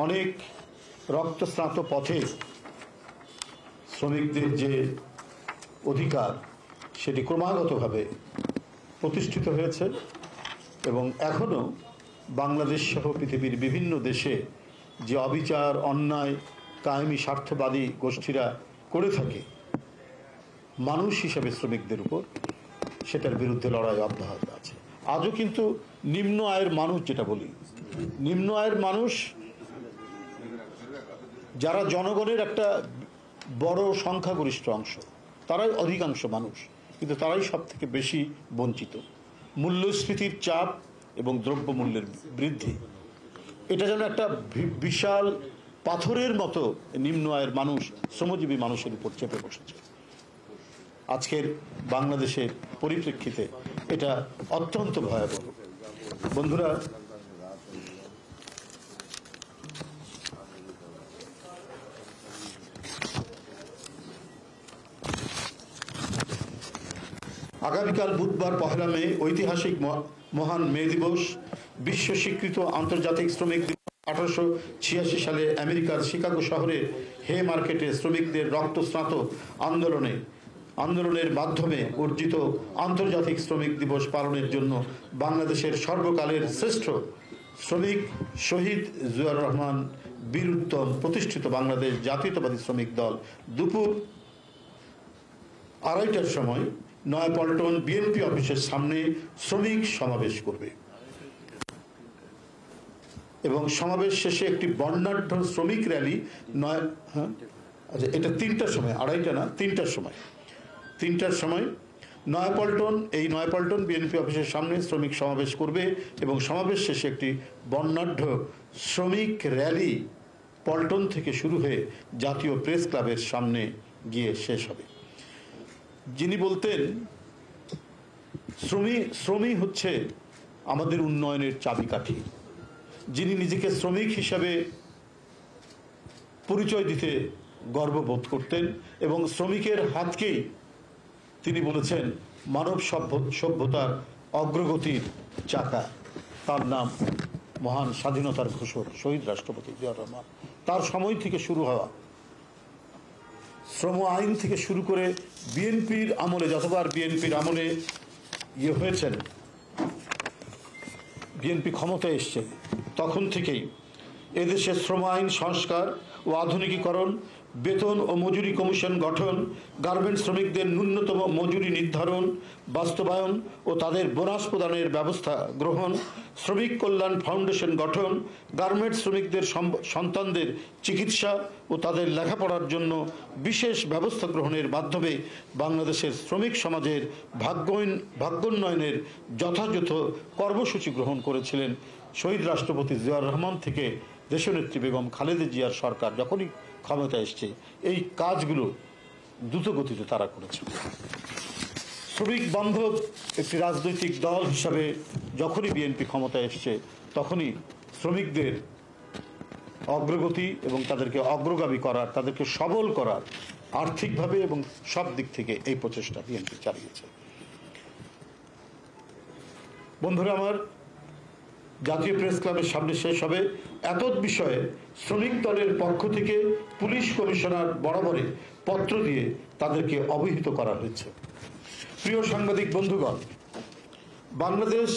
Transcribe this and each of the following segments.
অনেক রক্তস্নাত পথে শ্রমিকদের যে অধিকার সেটি ক্রমাগতভাবে প্রতিষ্ঠিত হয়েছে এবং এখনও বাংলাদেশ সহ পৃথিবীর বিভিন্ন দেশে যে অবিচার, অন্যায়, কায়েমি স্বার্থবাদী গোষ্ঠীরা করে থাকে মানুষ হিসেবে শ্রমিকদের উপর, সেটার বিরুদ্ধে লড়াই অব্যাহত আছে। আজও কিন্তু নিম্ন আয়ের মানুষ, যেটা বলি নিম্ন আয়ের মানুষ, যারা জনগণের একটা বড় সংখ্যাগরিষ্ঠ অংশ, তারাই অধিকাংশ মানুষ, কিন্তু তারাই সব থেকে বেশি বঞ্চিত। মূল্যস্ফীতির চাপ এবং দ্রব্যমূল্যের বৃদ্ধি, এটা যেন একটা বিশাল পাথরের মতো নিম্ন আয়ের মানুষ, শ্রমজীবী মানুষের উপর চেপে বসেছে। আজকের বাংলাদেশের পরিপ্রেক্ষিতে এটা অত্যন্ত ভয়াবহ। বন্ধুরা, আগামীকাল বুধবার 1 মে ঐতিহাসিক মহান মে দিবস, বিশ্ব স্বীকৃত আন্তর্জাতিক শ্রমিক দিবস। 1886 সালে আমেরিকার শিকাগো শহরে হে মার্কেটে শ্রমিকদের রক্তস্নাত আন্দোলনের মাধ্যমে অর্জিত আন্তর্জাতিক শ্রমিক দিবস পালনের জন্য বাংলাদেশের সর্বকালের শ্রেষ্ঠ শ্রমিক শহীদ জিয়াউর রহমান বীর উত্তম প্রতিষ্ঠিত বাংলাদেশ জাতীয়তাবাদী শ্রমিক দল দুপুর 2:30টার সময় নয়াপল্টন বিএনপি অফিসের সামনে শ্রমিক সমাবেশ করবে এবং সমাবেশ শেষে একটি বর্ণাঢ্য শ্রমিক র্যালি এটা 3টার সময়, 2:30টা না, 3টার সময় নয়াপল্টন বিএনপি অফিসের সামনে শ্রমিক সমাবেশ করবে এবং সমাবেশ শেষে একটি বর্ণাঢ্য শ্রমিক র্যালি পল্টন থেকে শুরু হয়ে জাতীয় প্রেস ক্লাবের সামনে গিয়ে শেষ হবে। যিনি বলতেন, শ্রমিক হচ্ছে আমাদের উন্নয়নের চাবিকাঠি। যিনি নিজেকে শ্রমিক হিসাবে পরিচয় দিতে গর্ববোধ করতেন এবং শ্রমিকের হাতকেই তিনি বলেছেন মানব সভ্যতার অগ্রগতির চাকা। তার নাম মহান স্বাধীনতার ঘোষক শহীদ রাষ্ট্রপতি জিয়াউর রহমান। তার সময় থেকে শুরু হওয়া শ্রম আইন থেকে শুরু করে বিএনপির আমলে, যতবার বিএনপির আমলে হয়েছেন, বিএনপি ক্ষমতায় এসছে, তখন থেকেই এদেশে শ্রম আইন সংস্কার ও আধুনিকীকরণ, বেতন ও মজুরি কমিশন গঠন, গার্মেন্টস শ্রমিকদের ন্যূনতম মজুরি নির্ধারণ বাস্তবায়ন ও তাদের বোনাস প্রদানের ব্যবস্থা গ্রহণ, শ্রমিক কল্যাণ ফাউন্ডেশন গঠন, গার্মেন্টস শ্রমিকদের সন্তানদের চিকিৎসা ও তাদের লেখাপড়ার জন্য বিশেষ ব্যবস্থা গ্রহণের মাধ্যমে বাংলাদেশের শ্রমিক সমাজের ভাগ্যোন্নয়নের যথাযথ কর্মসূচি গ্রহণ করেছিলেন শহীদ রাষ্ট্রপতি জিয়াউর রহমান থেকে দেশনেত্রী বেগম খালেদা জিয়ার সরকার যখনই ক্ষমতা এসছে। এই কাজগুলো দ্রুত গতিতে তারা করেছে। শ্রমিক বান্ধব একটি রাজনৈতিক দল হিসাবে যখনই বিএনপি ক্ষমতায় এসছে, তখনই শ্রমিকদের অগ্রগতি এবং তাদেরকে অগ্রগামী করার, তাদেরকে সবল করার আর্থিকভাবে এবং সব দিক থেকে এই প্রচেষ্টা বিএনপি চালিয়েছে। বন্ধুরা আমার, জাতীয় প্রেস ক্লাবের সামনে শেষ হবে। এতদ বিষয়ে শ্রমিক দলের পক্ষ থেকে পুলিশ কমিশনার বরাবরে পত্র দিয়ে তাদেরকে অবহিত করা হয়েছে। প্রিয় সাংবাদিক বন্ধুগণ, বাংলাদেশ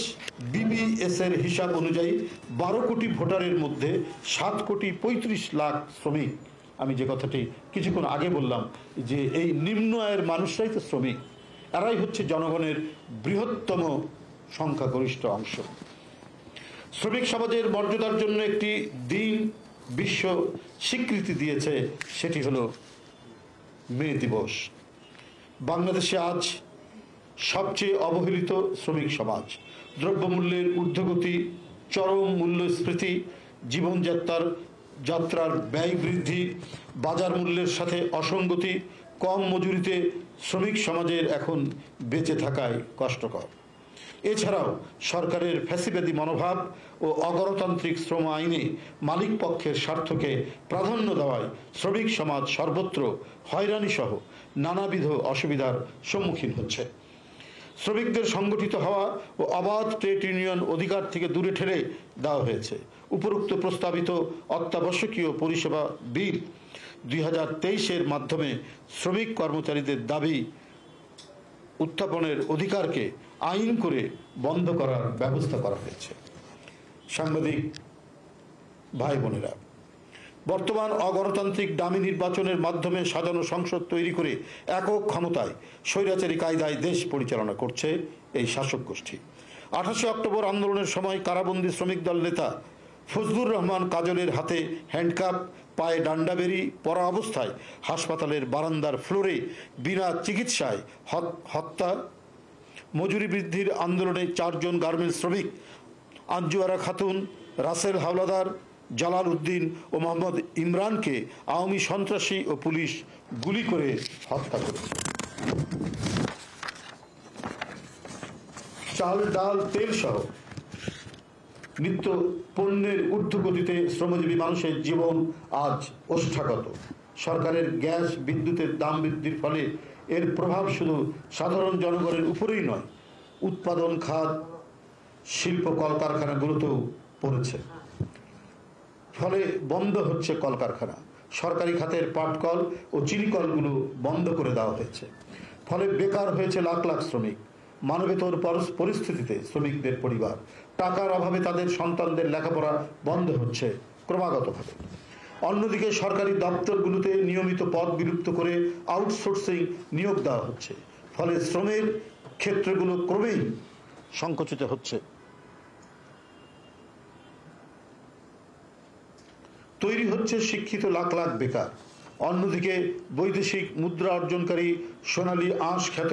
বিবিএস এর হিসাব অনুযায়ী 12 কোটি ভোটারের মধ্যে 7 কোটি 35 লাখ শ্রমিক। আমি যে কথাটি কিছুক্ষণ আগে বললাম যে এই নিম্ন আয়ের মানুষরাই তো শ্রমিক, এরাই হচ্ছে জনগণের বৃহত্তম সংখ্যাগরিষ্ঠ অংশ। শ্রমিক সমাজের মর্যাদার জন্য একটি দিন বিশ্ব স্বীকৃতি দিয়েছে, সেটি হলো মে দিবস। বাংলাদেশে আজ সবচেয়ে অবহেলিত শ্রমিক সমাজ। দ্রব্যমূল্যের ঊর্ধ্বগতি, চরম মূল্যস্ফীতি, জীবনযাত্রার ব্যয় বৃদ্ধি, বাজার মূল্যের সাথে অসঙ্গতি, কম মজুরিতে শ্রমিক সমাজের এখন বেঁচে থাকায় কষ্টকর। এছাড়াও সরকারের ফ্যাসিবাদী মনোভাব ও অগণতান্ত্রিক শ্রম আইনে মালিক পক্ষের স্বার্থকে প্রাধান্য দেওয়ায় শ্রমিক সমাজ সর্বত্র হয়রানি সহ নানাবিধ অসুবিধার সম্মুখীন হচ্ছে। শ্রমিকদের সংগঠিত হওয়া ও অবাধ ট্রেড ইউনিয়ন অধিকার থেকে দূরে ঠেলে দেওয়া হয়েছে। উপরোক্ত প্রস্তাবিত অত্যাবশ্যকীয় পরিষেবা বিল 2023-এর মাধ্যমে শ্রমিক কর্মচারীদের দাবি উত্থাপনের অধিকারকে আইন করে বন্ধ করার ব্যবস্থা করা হয়েছে। সাংবাদিক ভাই বোনেরা, বর্তমান অগণতান্ত্রিক ডামি নির্বাচনের মাধ্যমে সাজানো সংসদ তৈরি করে একক ক্ষমতায় স্বৈরাচারী কায়দায় দেশ পরিচালনা করছে এই শাসক গোষ্ঠী। 28 অক্টোবর আন্দোলনের সময় কারাবন্দী শ্রমিক দল নেতা ফজলুর রহমান কাজলের হাতে হ্যান্ডকাপ, পায়ে ডান্ডাবেরি পরা অবস্থায় হাসপাতালের বারান্দার ফ্লোরে বিনা চিকিৎসায় হত্যা। মজুরি বৃদ্ধির আন্দোলনে 4 জন গার্মেন্টস শ্রমিক আঞ্জুয়ারা খাতুন, রাসেল হাওলাদার, জালাল উদ্দিন ও মোহাম্মদ ইমরানকে আওয়ামী সন্ত্রাসী ও পুলিশ গুলি করে হত্যা করেছে। চাল, ডাল, তেল সহ নিত্য পণ্যের ঊর্ধ্বগতিতে শ্রমজীবী মানুষের জীবন আজ ওষ্ঠাগত। সরকারের গ্যাস, বিদ্যুতের দাম বৃদ্ধির ফলে এর প্রভাব শুধু সাধারণ জনগণের উপরেই নয়, উৎপাদন খাত, শিল্প কলকারখানাগুলোতেও পড়েছে। ফলে বন্ধ হচ্ছে কলকারখানা। সরকারি খাতের পাটকল ও চিনিকলগুলো বন্ধ করে দেওয়া হয়েছে। ফলে বেকার হয়েছে লাখ লাখ শ্রমিক। মানবেতর পরিস্থিতিতে শ্রমিকদের পরিবার, টাকার অভাবে তাদের সন্তানদের লেখাপড়া বন্ধ হচ্ছে ক্রমাগতভাবে। অন্যদিকে সরকারি দপ্তরগুলোতে নিয়মিত পদ বিলুপ্ত করে আউটসোর্সিং নিয়োগ দেওয়া হচ্ছে। ফলে শ্রমের ক্ষেত্রগুলো ক্রমেই সংকুচিত হচ্ছে। তৈরি হচ্ছে শিক্ষিত লাখ লাখ বেকার। অন্যদিকে বৈদেশিক মুদ্রা অর্জনকারী সোনালী আঁশ খ্যাত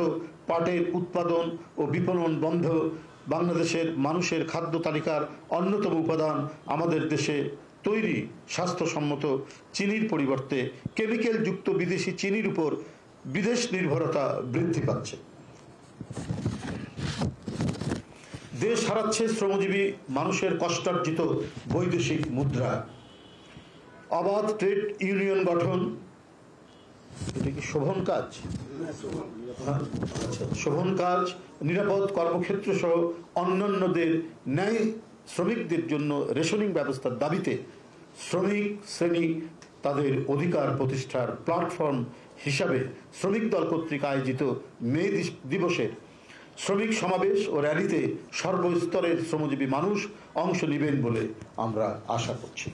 পাটের উৎপাদন ও বিপণন বন্ধ। বাংলাদেশের মানুষের খাদ্য তালিকার অন্যতম উপাদান আমাদের দেশে তৈরি স্বাস্থ্যসম্মত চিনির পরিবর্তে কেমিক্যাল যুক্ত বিদেশি চিনির উপর বিদেশ নির্ভরতা বৃদ্ধি পাচ্ছে। দেশ হারাচ্ছে শ্রমজীবী মানুষের কষ্টার্জিত বৈদেশিক মুদ্রা। অবাধ ট্রেড ইউনিয়ন গঠন, এটা কি শোভন কাজ? শোভন কাজ, নিরাপদ কর্মক্ষেত্র সহ অন্যান্যদের ন্যায় শ্রমিকদের জন্য রেশনিং ব্যবস্থার দাবিতে শ্রমিক শ্রেণী তাদের অধিকার প্রতিষ্ঠার প্ল্যাটফর্ম হিসাবে শ্রমিক দল কর্তৃক আয়োজিত মে দিবসের শ্রমিক সমাবেশ ও র্যালিতে সর্বস্তরের শ্রমজীবী মানুষ অংশ নেবেন বলে আমরা আশা করছি।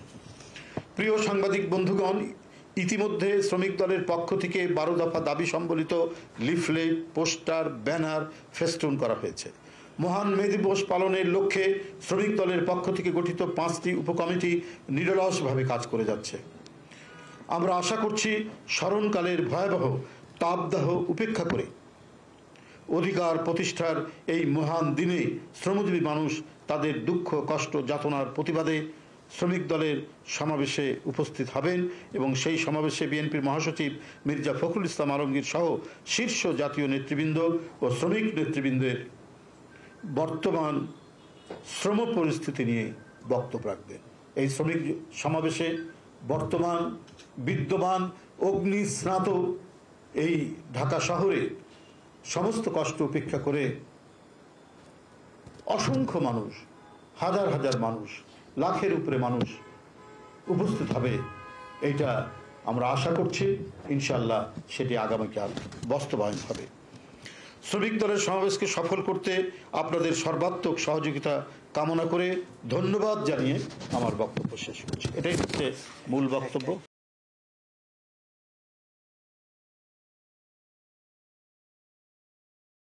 প্রিয় সাংবাদিক বন্ধুগণ, ইতিমধ্যে শ্রমিক দলের পক্ষ থেকে 12 দফা দাবি সম্বলিত লিফলেট, পোস্টার, ব্যানার ফেস্টুন করা হয়েছে। মহান মে দিবস পালনের লক্ষ্যে শ্রমিক দলের পক্ষ থেকে গঠিত 5টি উপকমিটি নিরলসভাবে কাজ করে যাচ্ছে। আমরা আশা করছি স্মরণকালের ভয়াবহ তাপদাহ উপেক্ষা করে অধিকার প্রতিষ্ঠার এই মহান দিনে শ্রমজীবী মানুষ তাদের দুঃখ, কষ্ট, যাতনার প্রতিবাদে শ্রমিক দলের সমাবেশে উপস্থিত হবেন এবং সেই সমাবেশে বিএনপির মহাসচিব মির্জা ফখরুল ইসলাম আলমগীর সহ শীর্ষ জাতীয় নেতৃবৃন্দ ও শ্রমিক নেতৃবৃন্দের বর্তমান শ্রম পরিস্থিতি নিয়ে বক্তব্য রাখবেন। এই শ্রমিক সমাবেশে বর্তমান বিদ্যমান অগ্নিস্নাত এই ঢাকা শহরে সমস্ত কষ্ট উপেক্ষা করে অসংখ্য মানুষ, হাজার হাজার মানুষ, লাখের উপরে মানুষ উপস্থিত হবে, এইটা আমরা আশা করছি। ইনশাআল্লাহ সেটি আগামীকাল বাস্তবায়ন হবে। শ্রমিক দলের সমাবেশকে সফল করতে আপনাদের সর্বাত্মক সহযোগিতা কামনা করে ধন্যবাদ জানিয়ে আমার বক্তব্য শেষ করছি। এটাই হচ্ছে মূল বক্তব্য।